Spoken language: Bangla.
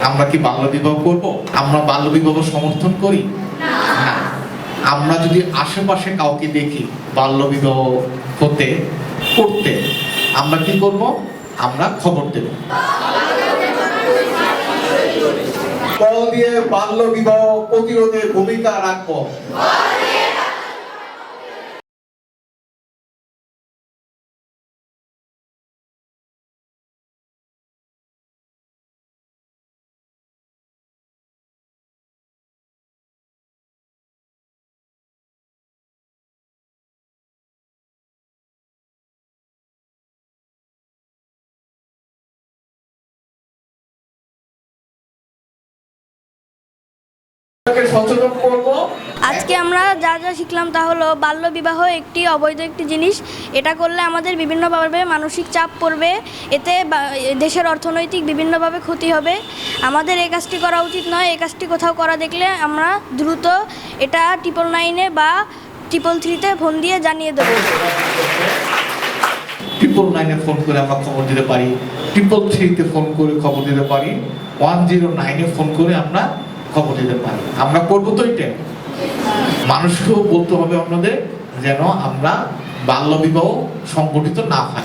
আমরা কি বাল্য বিবাহ করব? আমরা বাল্য বিবাহ সমর্থন করি না। আমরা যদি আশেপাশে কাউকে দেখি বাল্য বিবাহ করতে, আমরা কি করব? আমরা খবর দেব। কল দিয়ে বাল্য বিবাহ প্রতিরোধে ভূমিকা রাখবো। সচেতন করব। আজকে আমরা যা যা শিখলাম তা হলো বাল্য বিবাহ একটি অবৈধ একটি জিনিস। এটা করলে আমাদের বিভিন্নভাবে মানসিক চাপ পড়বে, এতে দেশের অর্থনৈতিক বিভিন্নভাবে ক্ষতি হবে। আমাদের এই কাজটি করা উচিত নয়। এই কাজটি কোথাও করা দেখলে আমরা দ্রুত এটা 999-এ বা 333-তে ফোন দিয়ে জানিয়ে দেবো। 999-এ ফোন করে আমরা খবর দিতে পারি, 333-তে ফোন করে খবর দিতে পারি, 109-এ ফোন করে আমরা খবর দিতে পারি। আমরা করবো তো এটা। মানুষকেও বলতে হবে অন্যদের যেন আমরা বাল্য বিবাহ সংগঠিত না হয়।